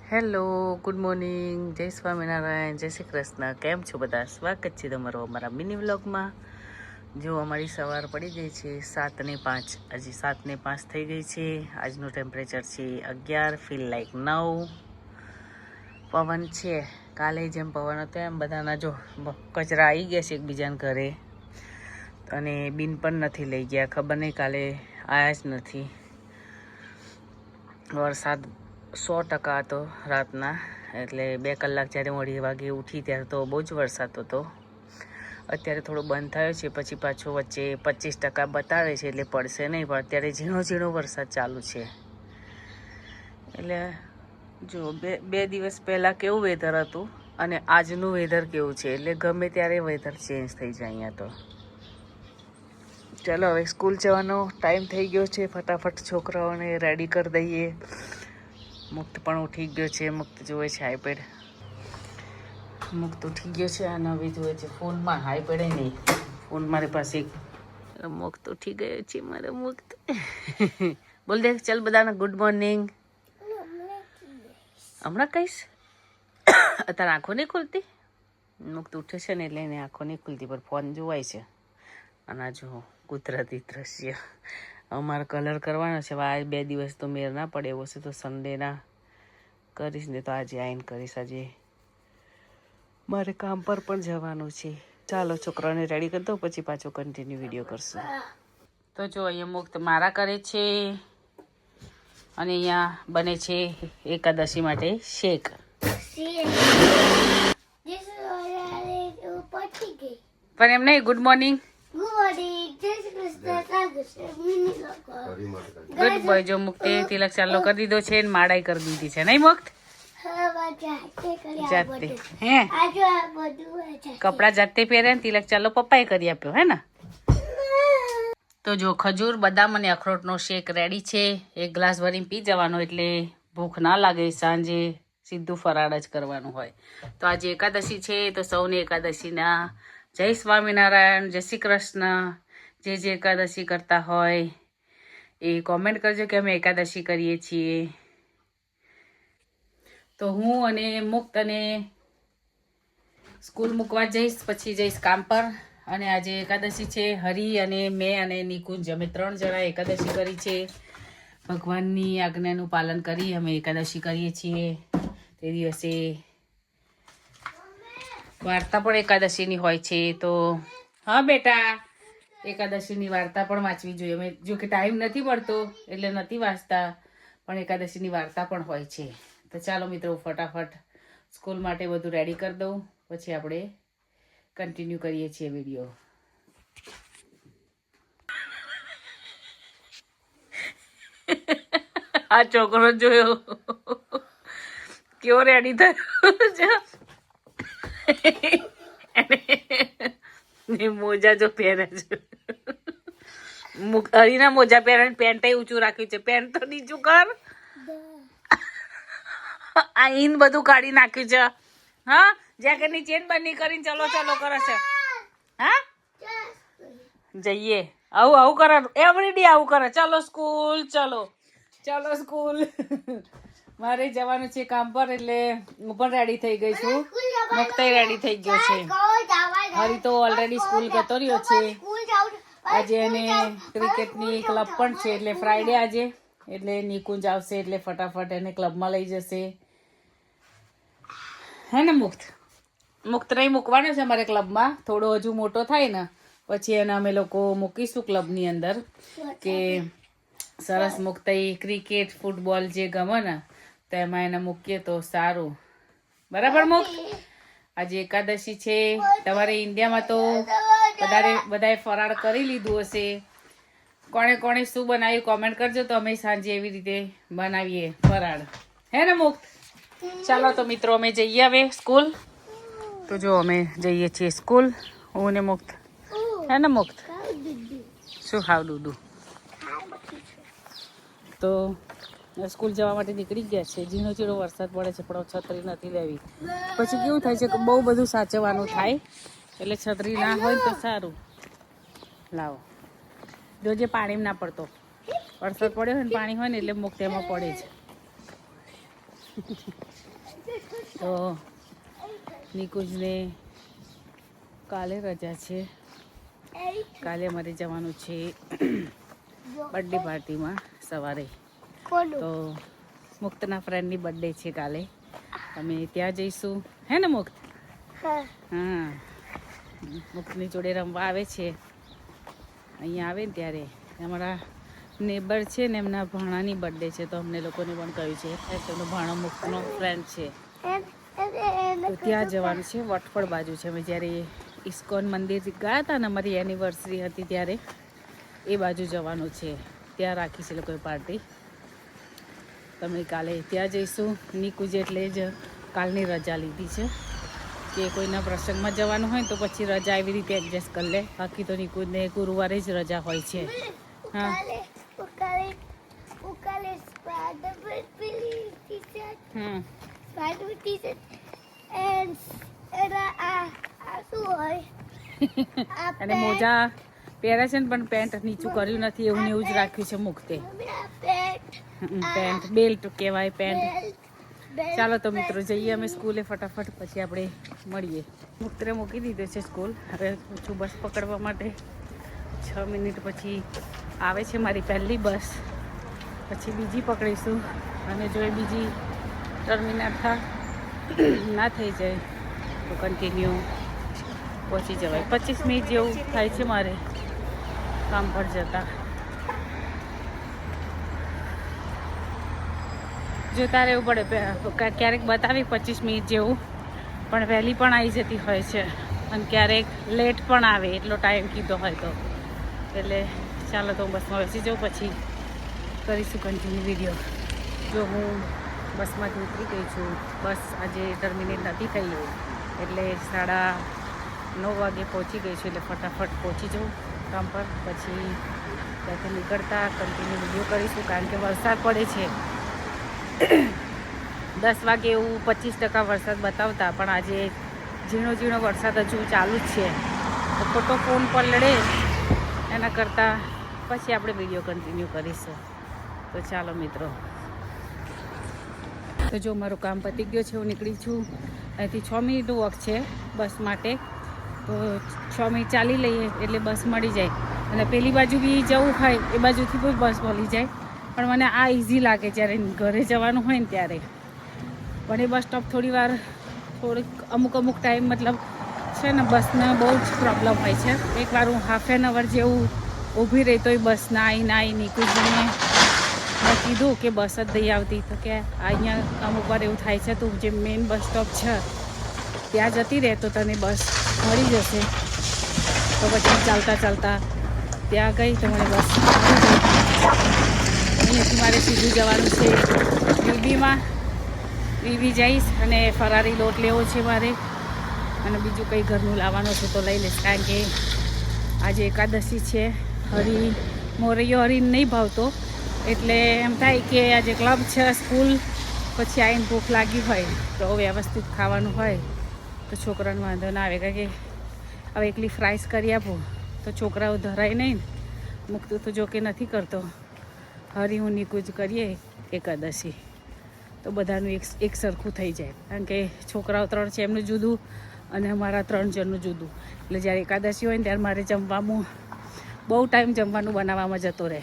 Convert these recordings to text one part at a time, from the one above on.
Hello, good morning, જય સ્વામિનારાયણ, જય શ્રી કૃષ્ણ. કેમ છો બધા? સ્વાગત છે તમારું અમારા મિની વ્લોગમાં. જો અમારી સવાર પડી ગઈ છે 7:05. હજી 7:05 થઈ ગઈ છે. આજનું ટેમ્પરેચર છે 11, ફીલ લાઈક 9. પવન છે, કાલે જેમ પવન હતો એમ બધાના જો કચરા આવી ગયા છે એકબીજાના ઘરે, અને બિન પણ નથી લઈ ગયા. ખબર નહીં કાલે આવ્યા જ નથી. વરસાદ 100% હતો રાતના, એટલે 2 કલાક જ્યારે હું 2:30 વાગે ઉઠી ત્યારે તો બહુ જ વરસાદ હતો. અત્યારે થોડો બંધ થયો છે, પછી પાછો વચ્ચે 25% બતાવે છે, એટલે પડશે નહીં, પણ અત્યારે ઝીણો ઝીણો વરસાદ ચાલુ છે. એટલે જો બે દિવસ પહેલાં કેવું વેધર હતું અને આજનું વેધર કેવું છે, એટલે ગમે ત્યારે વેધર ચેન્જ થઈ જાય અહીંયા તો. ચાલો હવે સ્કૂલ જવાનો ટાઈમ થઈ ગયો છે, ફટાફટ છોકરાઓને રેડી કરી દઈએ. મુક્ત પણ ઉઠી ગયો છે. મુક્ત જુએ છે આઈપેડ. મુક્ત ઉઠી ગયો છે અને હવે જુએ છે ફોનમાં. આઈપેડ નહીં, ફોન મારી પાસે. મુક્ત ઉઠી ગયો છે મારો મુક્ત. બોલ દે ચાલ બધાને ગુડ મોર્નિંગ. હમણાં કહીશ? અત્યારે આંખો નહીં ખુલતી. મુક્ત ઉઠે છે ને એટલે એને આંખો નહીં ખુલતી, પણ ફોન જોવાય છે. અને આ જો કુદરતી દ્રશ્ય. અમારે કલર કરવાનો છે. આ 2 દિવસ તો મેર ના પડે એવો છે, તો સન્ડેના કરીશ ને તો આજે આવીને કરીશ. આજે મારે કામ પર પણ જવાનું છે. ચાલો છોકરાને રેડી કરી દો, પછી પાછો કન્ટિન્યુ વિડીયો કરશું. તો જો અહીંયા મુક્ત મારા કરે છે, અને અહીંયા બને છે એકાદશી માટે શેક. પણ એમ નહીં, ગુડ મોર્નિંગ. Good boy. જો મુક્તે તિલક ચાલો કરી દીધો છે, માડાઈ કરી દીધી છે, નહીં મુક્ત? જાતે હે કપડા જાતે પહેરે ને તિલક ચાલો પપ્પાએ કરી આપ્યો, હે ને? તો જો ખજૂર, બદામ અને અખરોટનો શેક રેડી છે. 1 ગ્લાસ ભરીને પી જવાનો, એટલે ભૂખ ના લાગે. સાંજે સીધું ફરાળ જ કરવાનું હોય. તો આજે એકાદશી છે, તો સૌને એકાદશીના જય સ્વામિનારાયણ, જય શ્રી કૃષ્ણ. જે એકાદશી કરતા હોય એ કોમેન્ટ કરજો કે અમે એકાદશી કરીએ છીએ. તો હું અને મુક્ત અને સ્કૂલ મૂકવા જઈશ, પછી જઈશ કામ પર. અને આજે એકાદશી છે. હરી અને મેં અને નિકુંજ, અમે 3 જણા એકાદશી કરી છે. ભગવાનની આજ્ઞાનું પાલન કરી અમે એકાદશી કરીએ છીએ. તે દિવસે વાર્તા પણ એકાદશીની હોય છે. તો હા બેટા, એકાદશીની વાર્તા પણ વાંચવી જોઈએ. અમે જો કે ટાઈમ નથી મળતો એટલે નથી વાંચતા, પણ એકાદશીની વાર્તા પણ હોય છે. તો ચાલો મિત્રો, ફટાફટ સ્કૂલ માટે બધું રેડી કરી દઉં, પછી આપણે કન્ટિન્યુ કરીએ છીએ વિડીયો. આ છોકરો જોયો કેવો રેડી થયો છે. મોજા જો પહેરે છે, હરીના મોજા પહેરે, પેન્ટ ઊંચું રાખ્યું છે. પેન્ટ તો નીચું કર. આ ઈન બધું કાઢી નાખ્યું છે. હા, જેકેટની ચેન બંધ કરીને ચલો ચલો કરે છે. હા જઈએ. આવું કરે એવરીડે, આવું કરે. ચલો સ્કૂલ, ચલો સ્કૂલ. મારે જવાનું છે કામ પર, એટલે હું પણ રેડી થઈ ગઈ છું. મુક્તય રેડી થઈ ગયો છે. હરી તો ઓલરેડી સ્કૂલ જતો રહ્યો છે. આજે એને ક્રિકેટની ક્લબ પણ છે, એટલે ફ્રાઈડે આજે, એટલે નિકુંજ આવશે એટલે ફટાફટ એને ક્લબમાં લઈ જશે, હે ને મુક્ત? મુક્ત નહીં મૂકવાનો છે અમારે ક્લબમાં. થોડો હજુ મોટો થાય ને પછી એને અમે લોકો મૂકીશું ક્લબની અંદર, કે સરસ મુક્તઈ ક્રિકેટ, ફૂટબોલ જે ગમે ને તો એમાં એને મૂકીએ તો સારું. બરાબર મુક્ત? આજે એકાદશી છે. તમારે ઇન્ડિયામાં તો બધાએ ફરાળ કરી લીધું હશે. કોણે કોણે શું બનાવ્યું કોમેન્ટ કરજો, તો અમે સાંજે એવી રીતે બનાવીએ ફરાળ, હે ને મુક્ત? ચાલો તો મિત્રો, અમે જઈએ હવે સ્કૂલ. તો જો અમે જઈએ છીએ સ્કૂલ, હું ને મુક્ત, હે ને મુક્ત? શું હાવ દૂધું? તો સ્કૂલ જવા માટે નીકળી ગયા છે. ઝીણો ઝીણો વરસાદ પડે છે, પણ છત્રી નથી લેવી. પછી કેવું થાય છે કે બહુ બધું સાચવવાનું થાય, એટલે છત્રી ના હોય તો સારું. લાવો, જોજે પાણીમાં ના પડતો. વરસાદ પડ્યો હોય ને પાણી હોય ને એટલે મુક્ત એમાં પડે છે. તો નિકુંજને કાલે રજા છે. કાલે અમારે જવાનું છે બર્થડે પાર્ટીમાં સવારે. તો મુક્તના ફ્રેન્ડની બર્થડે છે કાલે. અમે ત્યાં જઈશું, હે ને મુક્ત? હા, મુક્તની જોડે રમવા આવે છે. અહીંયા આવે ને ત્યારે અમારા નેબર છે ને, એમના ભાણાની બર્થડે છે. તો અમને લોકોને પણ કહ્યું છે એમનો ભાણો મુક્તનો ફ્રેન્ડ છે, તો ત્યાં જવાનું છે. વટફળ બાજુ છે. અમે જ્યારે ઇસ્કોન મંદિર ગયા હતા ને, અમારી એનિવર્સરી હતી ત્યારે એ બાજુ જવાનું છે. ત્યાં રાખી છે લોકોએ પાર્ટી. તમે કાલે ત્યાં જઈશું. નિકુંજ એટલે જ કાલની રજા લીધી છે કે કોઈના પ્રસંગમાં જવાનું હોય તો પછી રજા એવી રીતે એડજસ્ટ કરી લે. બાકી તો નિકુંજને ગુરુવારે જ રજા હોય છે. હા, અને મોજા પહેરે છે ને, પણ પેન્ટ નીચું કર્યું નથી, એવું ને એવું જ રાખ્યું છે મુક્તે. પેન્ટ બેલ્ટ કહેવાય, પેન્ટ. ચાલો તો મિત્રો જઈએ અમે સ્કૂલે ફટાફટ, પછી આપણે મળીએ. મુક્તને મૂકી દીધો છે સ્કૂલ. હવે છું બસ પકડવા માટે. 6 મિનિટ પછી આવે છે મારી પહેલી બસ. પછી બીજી પકડીશું, અને જો એ બીજી ટર્મિનલ ના થઈ જાય તો કન્ટિન્યુ પહોંચી જવાય. 25 મિનિટ જેવું થાય છે મારે કામ પર જતા. જોતા રહેવું પડે. ક્યારેક બતાવી 25 મિનિટ જેવું, પણ વહેલી પણ આવી જતી હોય છે, અને ક્યારેક લેટ પણ આવે એટલો ટાઈમ કીધો હોય તો. એટલે ચાલો તો હું બસમાં બેસી જાઉં, પછી કરીશું કન્ટિન્યુ વિડીયો. જો હું બસમાંથી ઉતરી ગઈ છું. બસ આજે ટર્મિનેટ નથી થઈ, એટલે 9:30 વાગે પહોંચી ગઈ છું. એટલે ફટાફટ પહોંચી જાઉં કામ પર. પછી ત્યાંથી નીકળતા કન્ટિન્યુ વિડીયો કરીશું, કારણ કે વરસાદ પડે છે. 10 વાગે એવું 25% વરસાદ બતાવતા, પણ આજે ઝીણો ઝીણો વરસાદ હજુ ચાલુ જ છે. તો ખોટો ફોન પર લડે એના કરતાં પછી આપણે વિડીયો કન્ટિન્યુ કરીશું. તો ચાલો મિત્રો. તો જો મારું કામ પતી ગયું છે, હું નીકળી છું. અહીંથી 6 મિનિટનું વોક છે બસ માટે. તો 6 મિનિટ ચાલી લઈએ એટલે બસ મળી જાય. અને પેલી બાજુ બી જવું હોય એ બાજુથી પણ બસ મળી જાય. પણ મને આ ઇઝી લાગે જ્યારે ઘરે જવાનું હોય ને ત્યારે. પણ એ બસ સ્ટોપ થોડીક અમુક ટાઈમ મતલબ છે ને, બસને બહુ જ પ્રોબ્લેમ હોય છે. એકવાર હું હાફ એન અવર જેવું ઊભી રહી તો એ બસ ના આવી નીકળીને મેં કીધું કે બસ જ નહીં આવતી. તો કે અહીંયા અમુક વાર એવું થાય છે, તું જે મેઇન બસ સ્ટોપ છે ત્યાં જતી રહે તો તને બસ મળી જશે. તો પછી ચાલતા ત્યાં ગઈ તો મને બસ અહીંયાથી મારે સીધું જવાનું છે બીબીમાં. બીબી જઈશ અને ફરારી લોટ લેવો છે મારે, અને બીજું કંઈ ઘરનું લાવવાનું છે તો લઈ લઈશ. કારણ કે આજે એકાદશી છે. મોરૈયો હરીને નહીં ભાવતો, એટલે એમ થાય કે આજે ક્લબ છે, સ્કૂલ, પછી આવીને ભૂખ લાગી હોય તો વ્યવસ્થિત ખાવાનું હોય તો છોકરાને વાંધો ના આવે. કારણ કે હવે એકલી ફ્રાઈસ કરી આપું તો છોકરાઓ ધરાય નહીં. મૂકતું તો જો કે નથી કરતો. હું નિકુંજ કરીએ એકાદશી તો બધાનું એક સરખું થઈ જાય. કારણ કે છોકરાઓ 3 છે એમનું જુદું, અને અમારા 3 જણનું જુદું. એટલે જ્યારે એકાદશી હોય ને ત્યારે મારે જમવામાં બહુ ટાઈમ બનાવવામાં જતો રહે.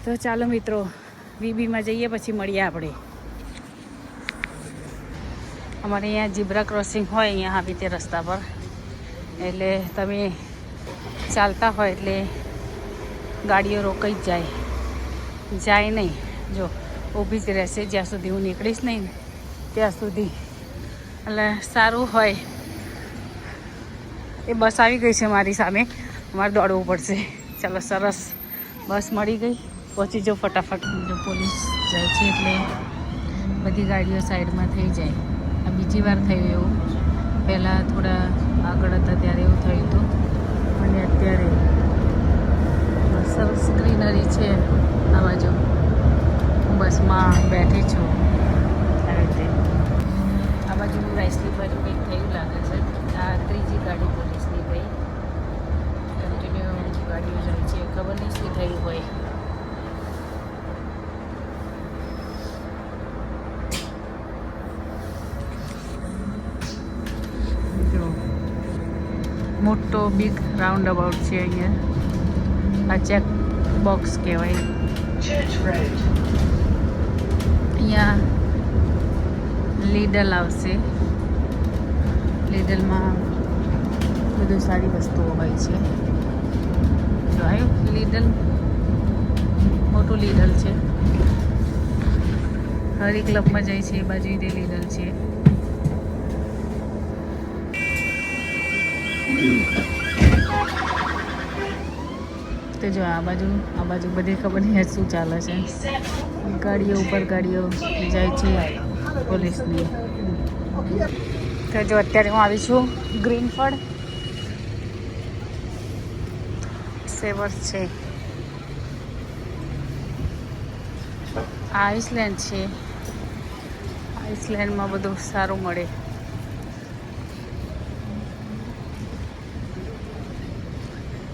તો ચાલો મિત્રો વીબીમાં જઈએ, પછી મળીએ આપણે. અમારે અહીંયા ઝીબ્રા ક્રોસિંગ હોય અહીંયા આવી રીતે રસ્તા પર, એટલે તમે ચાલતા હોય એટલે ગાડીઓ રોકાઈ જ જાય નહીં. જો ઊભી જ રહેશે જ્યાં સુધી હું નીકળીશ નહીં ને ત્યાં સુધી. એટલે સારું હોય. એ બસ આવી ગઈ છે મારી સામે, અમારે દોડવું પડશે. ચાલો સરસ, બસ મળી ગઈ. પહોંચી જાઓ ફટાફટ. જો પોલીસ જાય છે એટલે બધી ગાડીઓ સાઈડમાં થઈ જાય. આ બીજી વાર થયું એવું. પહેલાં થોડા આગળ હતા ત્યારે એવું થયું હતું, અને અત્યારે સરસ ગ્રીનરી છે આ બાજુ. હું બસમાં બેઠી છું આવી રીતે. આ બાજુ રાઈસલી બાજુ કંઈક થયું લાગે છે. આ ત્રીજી ગાડી પોલીસની ગઈ. કન્ટિન્યુ ગાડીઓ જાય છે, ખબર નહીં શું થયું હોય. મોટો બિગ રાઉન્ડ અબાઉટ છે અહીંયા. આ ચેક બોક્સ કહેવાય. અહીંયા લીડલ આવશે. લીડલમાં બધું સારી વસ્તુઓ હોય છે. જો આવ્યું લીડલ, મોટું લીડલ છે. હરી ક્લબમાં જાય છે એ બાજુ તે લીડલ છે. તો જો આ બાજુ બધી ખબર નહીં શું ચાલે છે. ગાડીઓ ઉપર ગાડીઓ જાય છે પોલીસની. તો જો અત્યારે હું આવી છું ગ્રીનફર્ડ. સેવર્સ છે. આઇસલેન્ડ છે. આઇસલેન્ડમાં બધું સારું મળે.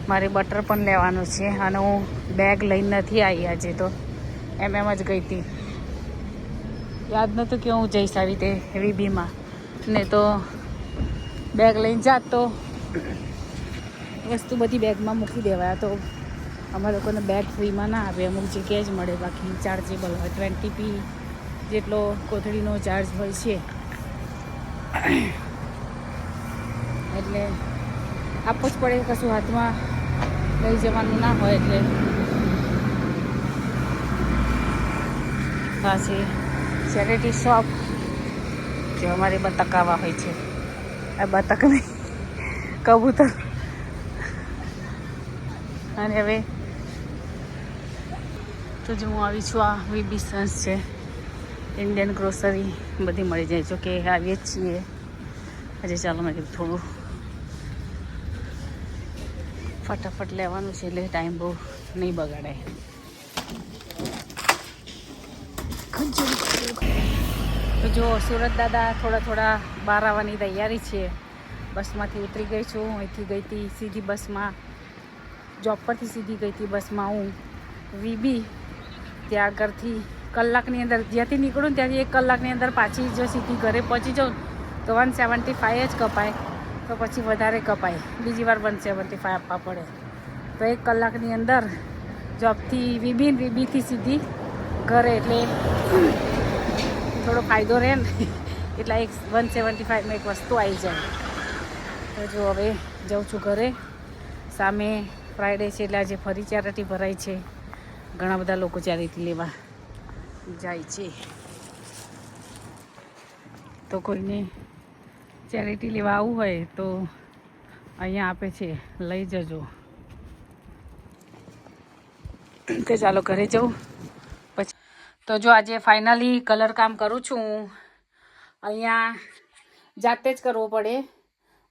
મારે બટર પણ લેવાનું છે અને હું બેગ લઈને નથી આવી આજે. તો એમ જ ગઈ હતી. યાદ નહોતું કે હું જઈશ આવી રીતે વીબીમાં, ને તો બેગ લઈને જાત તો વસ્તુ બધી બેગમાં મૂકી દેવાય. તો અમારા લોકોને બેગ ફ્રીમાં ના આવે, અમુક જગ્યાએ જ મળે, બાકી ચાર્જેબલ હોય. 20p જેટલો કોથળીનો ચાર્જ હોય છે. એટલે આપવું જ પડે, કશું હાથમાં લઈ જવાનું ના હોય. એટલે પાછી ચેરિટી શોપ જે અમારે બતક આવા હોય છે. આ બતક નહીં, કબૂતર. અને હવે તો જો હું આવી છું, આ વીબી સન્સ છે. ઇન્ડિયન ગ્રોસરી બધી મળી જાય. જો કે આવીએ જ છીએ આજે. ચાલો મેં કીધું થોડું ફટાફટ લેવાનું છે, એટલે ટાઈમ બહુ નહીં બગાડે. તો જો સુરત દાદા થોડા બહાર આવવાની તૈયારી છે. બસમાંથી ઉતરી ગઈ છું. અહીંથી ગઈ હતી સીધી બસમાં, જોબ પરથી સીધી ગઈ હતી બસમાં હું વીબી. ત્યાં આગળથી કલાકની અંદર જ્યાંથી નીકળું ને ત્યાંથી 1 કલાકની અંદર પાછી જો સીધી ઘરે પહોંચી જાઉં તો 175 જ કપાય. તો પછી વધારે કપાય, બીજી વાર 175 આપવા પડે. તો 1 કલાકની અંદર જોબથી વીબીથી સીધી ઘરે, એટલે થોડો ફાયદો રહે ને. એટલા 175માં એક વસ્તુ આવી જાય. તો જો હવે જાઉં છું ઘરે. સામે ફ્રાઈડે છે એટલે આજે ફરી ચેરિટી ભરાય છે. ઘણા બધા લોકો ચેરિટી લેવા જાય છે. તો કોઈને ચેરિટી લેવા આવવું હોય તો અહીંયા આપે છે, લઈ જજો. તો ચાલો ઘરે જાઉં પછી. તો જો આજે ફાઇનલી કલર કામ કરું છું હું. અહીંયા જાતે જ કરવો પડે,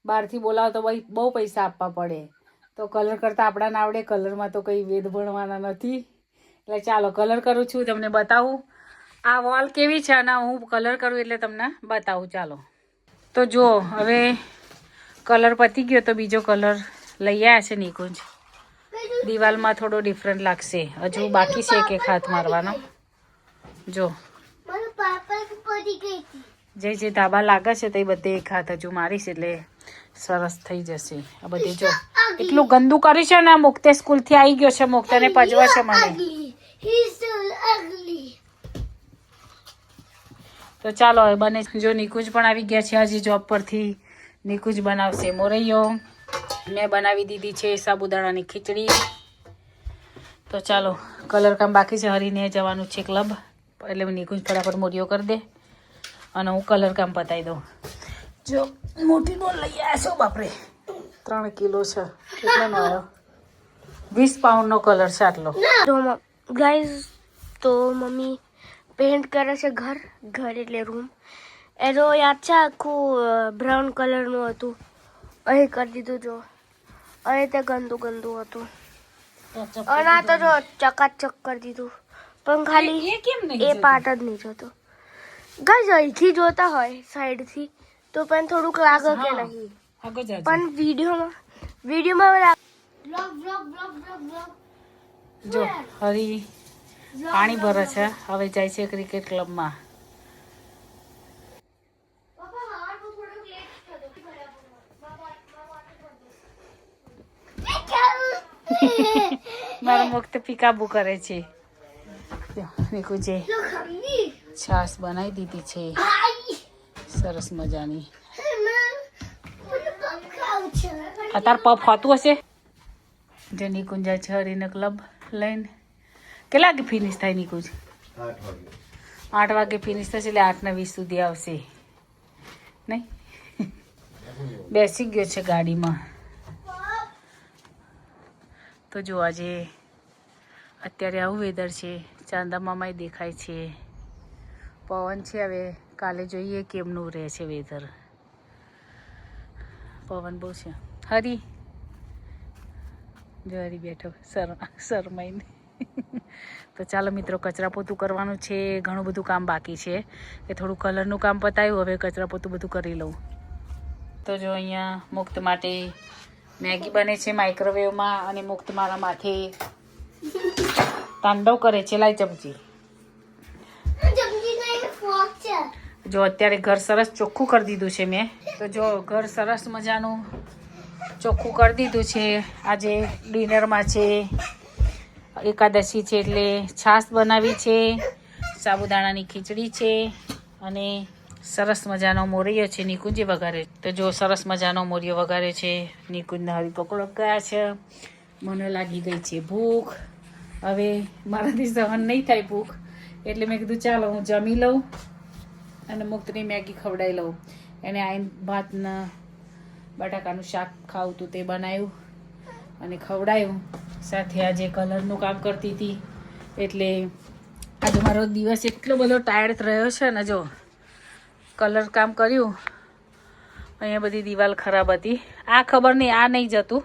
બહારથી બોલાવો તો બહુ પૈસા આપવા પડે. તો કલર કરતાં આપણાને આવડે. કલરમાં તો કંઈ વેદ ભણવાના નથી. એટલે ચાલો કલર કરું છું, તમને બતાવું આ વોલ કેવી છે. અને હું કલર કરું એટલે તમને બતાવું. ચાલો તો જુઓ, હવે કલર પતી ગયો તો બીજો કલર લઈ આવ્યા છે નિકુંજ. દિવાલમાં થોડો ડિફરન્ટ લાગશે. હજુ બાકી છે એક હાથ મારવાનો. જો જે ધાબા લાગે છે તે બધે એક હાથ હજુ મારીશ એટલે સરસ થઈ જશે. આ બધી જો એટલું ગંદુ કર્યું છે ને. મુક્તે સ્કૂલથી આવી ગયો છે. મુક્તાને પજવા છે મને. તો ચાલો હવે બને. જો નિકુંજ પણ આવી ગયા છે હજી જોબ પરથી. નિકુંજ બનાવશે મોરૈયો. મેં બનાવી દીધી છે સાબુદાણાની ખીચડી. તો ચાલો કલર કામ બાકી છે. હરીને જવાનું છે ક્લબ, એટલે નિકુંજ ફટાફટ મોરિયો કરી દે અને હું કલર કામ પતાવી દઉં. જો મોટી ડોલ લઈ આવ્યા છો. બાપરે 3 કિલો છે. કેટલાનો આવ્યો? 20 પાઉન્ડનો કલર છે આટલો. તો ગાઈઝ, તો મમ્મી પેન્ટ કરે છે ઘર એટલે રૂમ. એનો યાદ છે આખું બ્રાઉન કલરનું હતું, અહીં કરી દીધું. જો અહીં તે ગંદુ હતું. અને આ તો જો ચકાચક કરી દીધું. પણ ખાલી એ પાર્ટ જ નહીં જોતો. ગાઈઝ અહીંથી જોતા હોય સાઈડથી તો પણ થોડુંક લાગે કે નહીં, પણ વિડીયોમાં જો હરી પાણી ભરે છે. હવે જાય છે ક્રિકેટ ક્લબમાં. મુક્ત પીકાબુ કરે છે. નિકુંજે છાશ બનાવી દીધી છે સરસ મજાની. અત્યારે પફ હોતું હશે. જે નિકુંજા છે હરીને ક્લબ લઈને કેટલા વાગે ફિનિશ થાય નિકુંજ? 8 વાગે ફિનિશ થશે એટલે 8:20 સુધી આવશે નહીં. બેસી ગયો છે ગાડીમાં. તો જો આજે અત્યારે આવું વેધર છે. ચાંદા મામાય દેખાય છે, પવન છે. હવે કાલે જોઈએ કેમનું રહે છે વેધર. પવન બહુ છે. હરી જો હરી બેઠો શરમાઈને. તો ચાલો મિત્રો, કચરા પોતું કરવાનું છે. ઘણું બધું કામ બાકી છે. કે થોડું કલરનું કામ પતાવ્યું, હવે કચરા પોતું બધું કરી લઉં. તો જો અહીંયા મુક્ત માટે મેગી બને છે માઇક્રોવેવમાં, અને મુક્ત મારા માથે તાંડવ કરે છે. લાઈ ચમચી. જો અત્યારે ઘર સરસ ચોખ્ખું કરી દીધું છે મેં. તો જો ઘર સરસ મજાનું ચોખ્ખું કરી દીધું છે. આજે ડિનરમાં છે એકાદશી છે એટલે છાશ બનાવી છે, સાબુદાણાની ખીચડી છે, અને સરસ મજાનો મોરિયો છે નિકુંજે વઘારે. તો જો સરસ મજાનો મોરિયો વઘારે છે. નિકુંજના હરી પકોડો ગયા છે. મને લાગી ગઈ છે ભૂખ. હવે મારાથી સહન નહીં થાય ભૂખ, એટલે મેં કીધું ચાલો હું જમી લઉં અને મુક્તની મેગી ખવડાવી લઉં. એને આઈને ભાતના બટાકાનું શાક ખાવું હતું તે બનાવ્યું અને ખવડાવ્યું. સાથે આજે કલરનું કામ કરતી હતી એટલે આજે મારો દિવસ એટલો બધો ટાયર્ડ રહ્યો છે ને. જો કલર કામ કર્યું. અહીંયા બધી દિવાલ ખરાબ હતી. આ ખબર નહીં, આ નહીં જતું.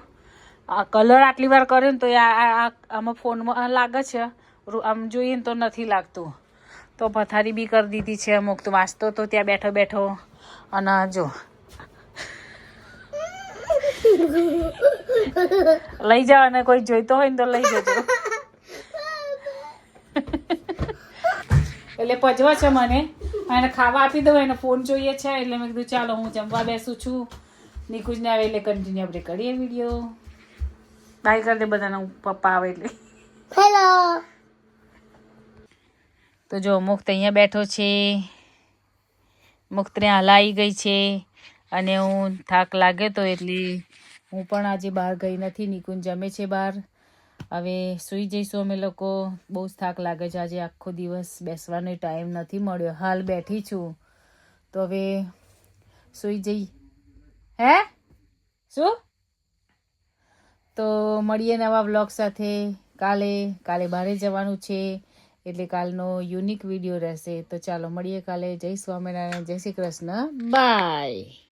આ કલર આટલી વાર કર્યો ને તો આમાં ફોનમાં લાગે છે, આમ જોઈએ ને તો નથી લાગતું. તો પથારી બી કરી દીધી છે. અમુક તો વાંચતો તો ત્યાં બેઠો બેઠો. અને જો લઈ જાઓ, અને કોઈ જોઈતો હોય ને તો લઈ જજો. એટલે પજવા છે મને, એને ખાવા આપી દઉં. એને ફોન જોઈએ છે એટલે મેં કીધું ચાલો હું જમવા બેસું છું. નિકુંજને આવે એટલે કન્ટિન્યુ આપણે કરીએ વિડીયો. બાય કરી દે બધાને, પપ્પા આવે એટલે. હેલો. તો જો મુક્ત અહીંયા બેઠો છે. મુક્તને હલાઈ ગઈ છે અને હું થાક લાગ્યો તો એટલે હું પણ આજે બહાર ગઈ નથી. નિકુંજ જમે છે બહાર. હવે સૂઈ જઈશું અમે લોકો. બહુ જ થાક લાગે છે આજે. આખો દિવસ બેસવાનો ટાઈમ નથી મળ્યો. હાલ બેઠી છું તો હવે સૂઈ જઈ. હે શું? તો મળીએ નવા વ્લોગ સાથે કાલે બહાર જવાનું છે એટલે કાલનો યુનિક વિડીયો રહેશે. તો ચાલો મળીએ કાલે. જય સ્વામિનારાયણ, જય શ્રી કૃષ્ણ, બાય.